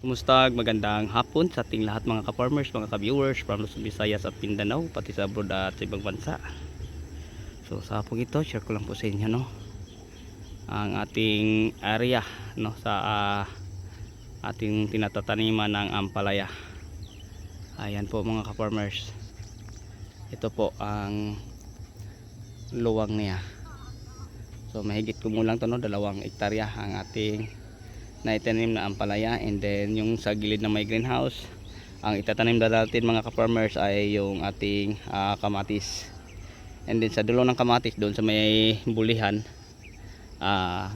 Kumusta? Magandang hapon sa ating lahat mga ka-farmers, mga ka-viewers from Luzon, Visayas at Mindanao, pati sa abroad at sa ibang bansa. So sa hapong ito, share ko lang po sa inyo ang ating area sa ating tinatataniman ng ampalaya. Ayan po mga ka-farmers. Ito po ang luwang niya. So mahigit kumulang to 2 hektarya ang ating na itanim na ampalaya, and then yung sa gilid ng may greenhouse, ang itatanim na natin mga ka-farmers ay yung ating kamatis, and then sa dulo ng kamatis doon sa may bulihan,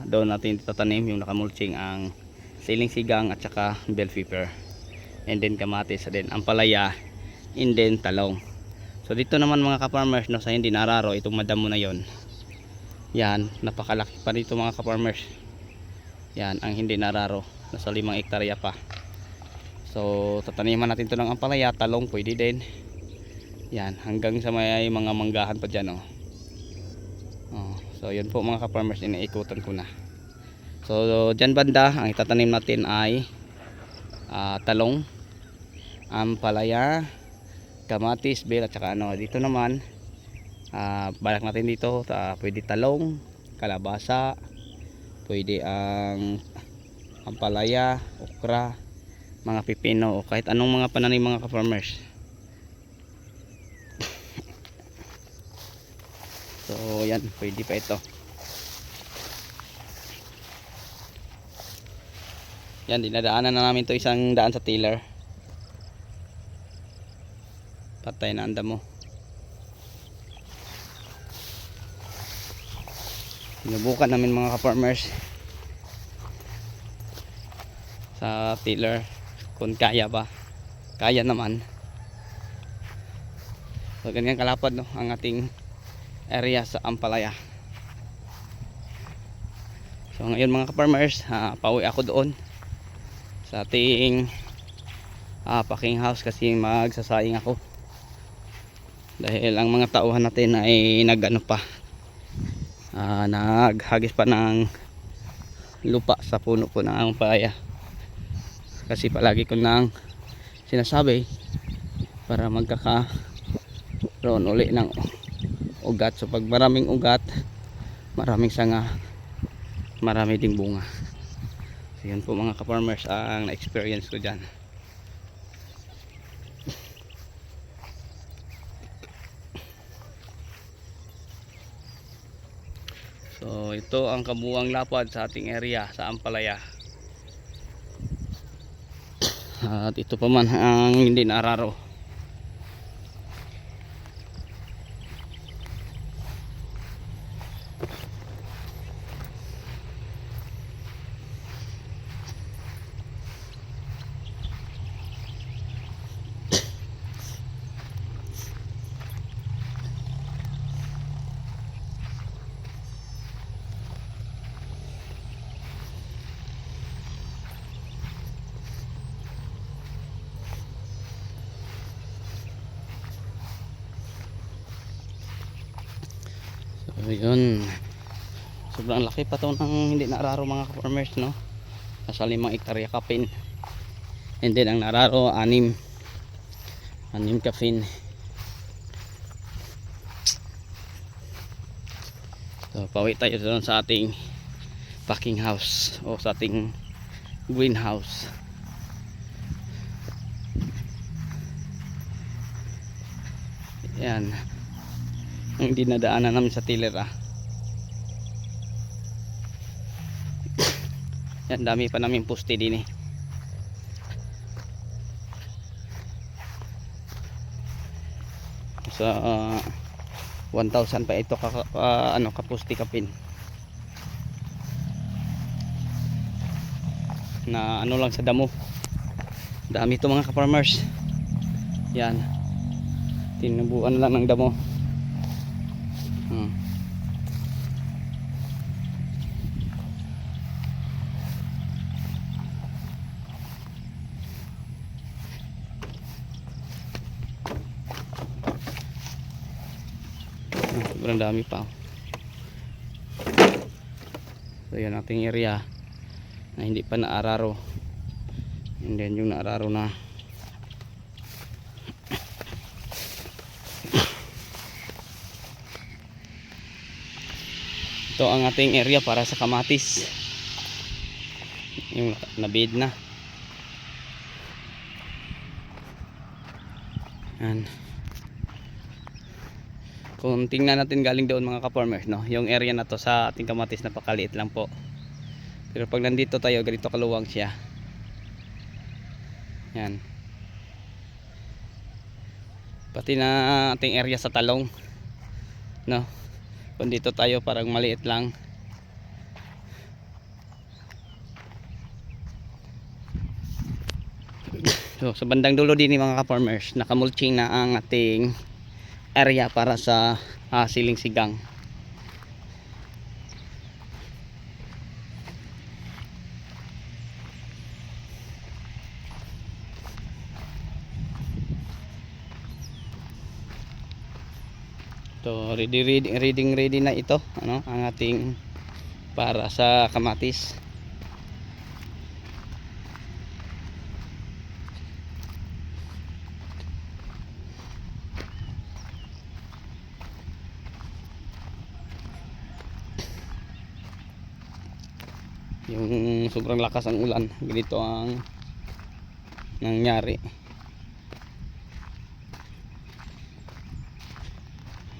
doon natin itatanim yung nakamulching ang siling sigang at saka bell pepper, and then kamatis, and then ampalaya, and then talong. So dito naman mga ka-farmers sa hindi nararo, itong madamo na yon, yan, napakalaki pa dito mga ka-farmers. Yan ang hindi nararo, nasa 5 hektarya pa. So tataniman natin to ng ampalaya, talong pwede din. Yan, hanggang sa may mga manggahan pa dyan so yun po mga ka-farmers, iniikutan ko na. So dyan banda ang itatanim natin ay talong, ampalaya, kamatis, bell at saka dito naman balak natin dito pwede talong, kalabasa, pwede ang ampalaya, okra, mga pipino o kahit anong mga pananim mga ka-farmers. So yan, pwede pa ito. Yan, dinadaanan na namin to isang daan sa tiller. Patay na ang damo. Sinubukan namin mga ka-farmers sa tiller kung kaya ba. Kaya naman. So ganyan kalapad ang ating area sa ampalaya. So ngayon mga ka-farmers, pauwi ako doon sa ating packing house kasi magsasayang ako dahil ang mga tauhan natin ay naghagis pa ng lupa sa puno po ng ampalaya. Kasi palagi ko nang sinasabi para magkakaroon uli ng ugat. So pag maraming ugat, maraming sanga, marami ding bunga. So yun po mga ka-farmers ang na-experience ko dyan. So ito ang kabuuang lapad sa ating area sa ampalaya. At ito pa man ang hindi nararo. So yun, sobrang laki pa to ng hindi nararo mga ka-farmers nasa 5 hektarya kapin, and then ang nararo 6 kapin. So pauwi tayo doon sa ating packing house o sa ating greenhouse. Yan ang dinadaanan namin sa tiller. Yan, dami pa namin poste din sa 1,000 pa ito kaposte kapin na lang sa damo. Dami ito mga ka-farmers. Yan, tinubuan lang ng damo. Sobrang dami pa. So yan ating area na hindi pa naararo. And then yung naararo na ito ang ating area para sa kamatis, yung nabid na. Yan. Kung tingnan natin galing doon mga ka-farmers, no, yung area na to sa ating kamatis napakaliit lang po, pero pag nandito tayo ganito kaluwang siya. Yan, pati na ating area sa talong, no, kung dito tayo parang maliit lang. So sa bandang dulo din mga ka-farmers, nakamulching na ang ating area para sa siling sigang. So ready na ito, ano, ang ating para sa kamatis. Yung sobrang lakas ang ulan, ganito ang nangyari.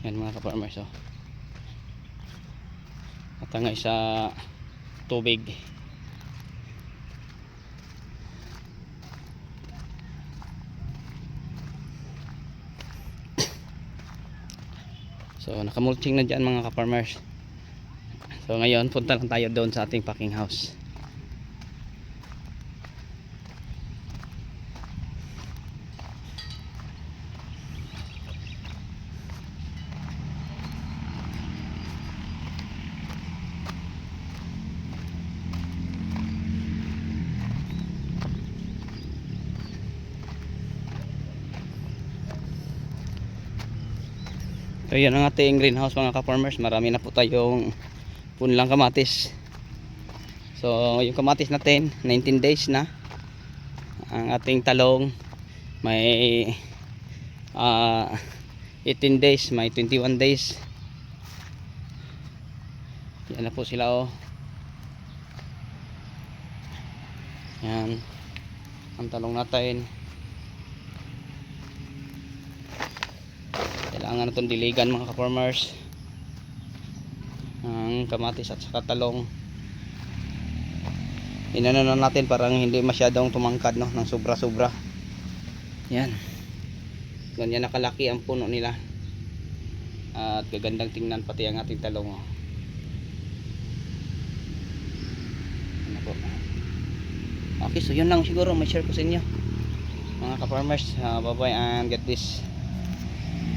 Yan mga ka-farmers, oh. Matangay sa tubig. So nakamulching na dyan mga ka-farmers. So ngayon punta lang tayo doon sa ating packing house. So yan ang ating greenhouse mga ka-farmers. Marami na po tayong punlang kamatis. So yung kamatis natin 19 days na. Ang ating talong may 18 days, may 21 days. Yan na po sila, oh. Yan ang talong natin. Kailangan na itong diligan mga ka-farmers, ang kamatis at saka talong. Inano na natin parang hindi masyadong tumangkad, no, ng sobra-sobra. Yan, ganyan nakalaki ang puno nila at gagandang tingnan pati ang ating talong, oh. Ano po. Okay, so yun lang siguro may share ko sa inyo mga ka-farmers. Bye bye and get this.